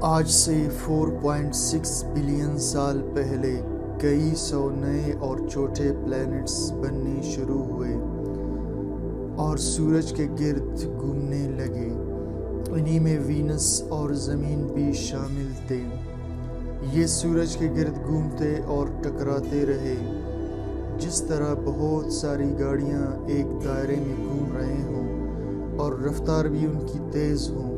آج سے 4.6 بلین سال پہلے کئی سو نئے اور چھوٹے پلینٹس بننے شروع ہوئے اور سورج کے گرد گھومنے لگے۔ انہی میں وینس اور زمین بھی شامل تھے۔ یہ سورج کے گرد گھومتے اور ٹکراتے رہے، جس طرح بہت ساری گاڑیاں ایک دائرے میں گھوم رہے ہوں اور رفتار بھی ان کی تیز ہوں،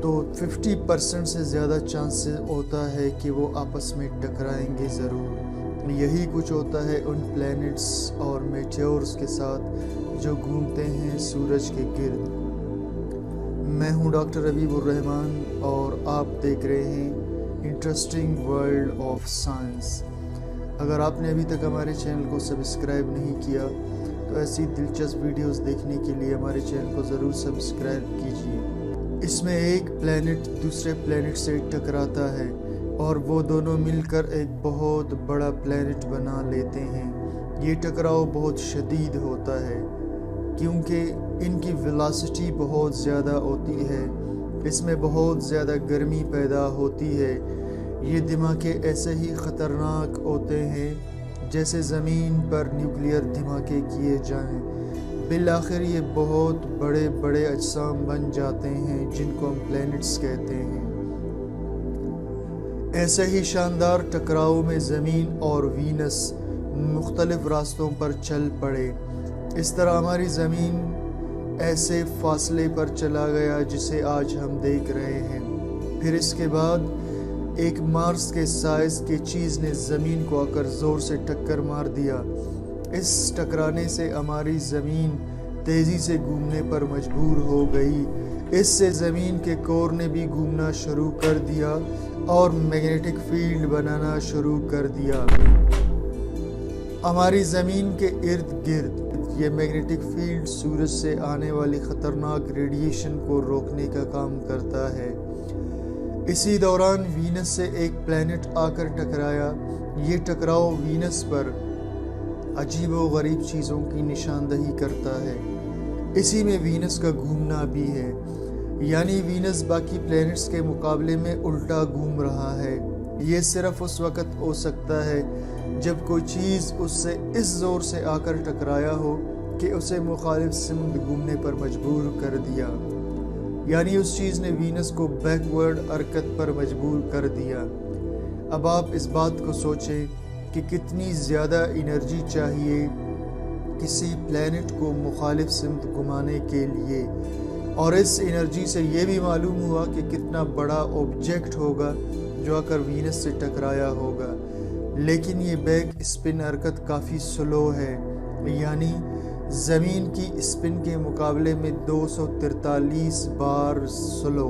تو 50% سے زیادہ چانسز ہوتا ہے کہ وہ آپس میں ٹکرائیں گے ضرور۔ یہی کچھ ہوتا ہے ان پلینٹس اور میٹیورز کے ساتھ جو گھومتے ہیں سورج کے گرد۔ میں ہوں ڈاکٹر حبیب الرحمان اور آپ دیکھ رہے ہیں انٹرسٹنگ ورلڈ آف سائنس۔ اگر آپ نے ابھی تک ہمارے چینل کو سبسکرائب نہیں کیا تو ایسی دلچسپ ویڈیوز دیکھنے کے لیے ہمارے چینل کو ضرور سبسکرائب کیجیے۔ اس میں ایک پلینٹ دوسرے پلینٹ سے ٹکراتا ہے اور وہ دونوں مل کر ایک بہت بڑا پلینٹ بنا لیتے ہیں۔ یہ ٹکراؤ بہت شدید ہوتا ہے کیونکہ ان کی ویلاسٹی بہت زیادہ ہوتی ہے، اس میں بہت زیادہ گرمی پیدا ہوتی ہے۔ یہ دھماکے ایسے ہی خطرناک ہوتے ہیں جیسے زمین پر نیوکلیئر دھماکے کیے جائیں۔ بالآخر یہ بہت بڑے بڑے اجسام بن جاتے ہیں جن کو ہم پلینٹس کہتے ہیں۔ ایسے ہی شاندار ٹکراؤ میں زمین اور وینس مختلف راستوں پر چل پڑے۔ اس طرح ہماری زمین ایسے فاصلے پر چلا گیا جسے آج ہم دیکھ رہے ہیں۔ پھر اس کے بعد ایک مارس کے سائز کی چیز نے زمین کو آ کر زور سے ٹکر مار دیا۔ اس ٹکرانے سے ہماری زمین تیزی سے گھومنے پر مجبور ہو گئی۔ اس سے زمین کے کور نے بھی گھومنا شروع کر دیا اور میگنیٹک فیلڈ بنانا شروع کر دیا۔ ہماری زمین کے ارد گرد یہ میگنیٹک فیلڈ سورج سے آنے والی خطرناک ریڈیشن کو روکنے کا کام کرتا ہے۔ اسی دوران وینس سے ایک پلینٹ آ کر ٹکرایا۔ یہ ٹکراؤ وینس پر عجیب و غریب چیزوں کی نشاندہی کرتا ہے۔ اسی میں وینس کا گھومنا بھی ہے، یعنی وینس باقی پلینٹس کے مقابلے میں الٹا گھوم رہا ہے۔ یہ صرف اس وقت ہو سکتا ہے جب کوئی چیز اس سے اس زور سے آ کر ٹکرایا ہو کہ اسے مخالف سمت گھومنے پر مجبور کر دیا، یعنی اس چیز نے وینس کو بیکورڈ حرکت پر مجبور کر دیا۔ اب آپ اس بات کو سوچیں کہ کتنی زیادہ انرجی چاہیے کسی پلینٹ کو مخالف سمت گھمانے کے لیے، اور اس انرجی سے یہ بھی معلوم ہوا کہ کتنا بڑا آبجیکٹ ہوگا جو آ کر وینس سے ٹکرایا ہوگا۔ لیکن یہ بیک اسپن حرکت کافی سلو ہے، یعنی زمین کی اسپن کے مقابلے میں 243 بار سلو۔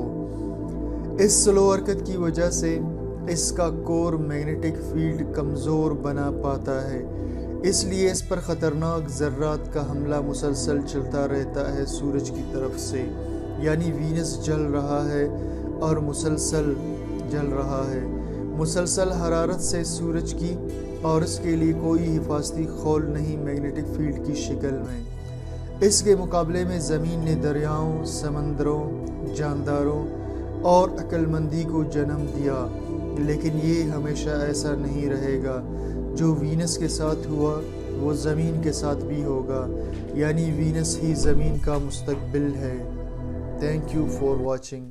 اس سلو حرکت کی وجہ سے اس کا کور میگنیٹک فیلڈ کمزور بنا پاتا ہے، اس لیے اس پر خطرناک ذرات کا حملہ مسلسل چلتا رہتا ہے سورج کی طرف سے، یعنی وینس جل رہا ہے اور مسلسل جل رہا ہے، مسلسل حرارت سے سورج کی، اور اس کے لیے کوئی حفاظتی خول نہیں میگنیٹک فیلڈ کی شکل میں۔ اس کے مقابلے میں زمین نے دریاؤں، سمندروں، جانداروں اور عقل مندی کو جنم دیا، لیکن یہ ہمیشہ ایسا نہیں رہے گا۔ جو وینس کے ساتھ ہوا وہ زمین کے ساتھ بھی ہوگا، یعنی وینس ہی زمین کا مستقبل ہے۔ Thank you for watching.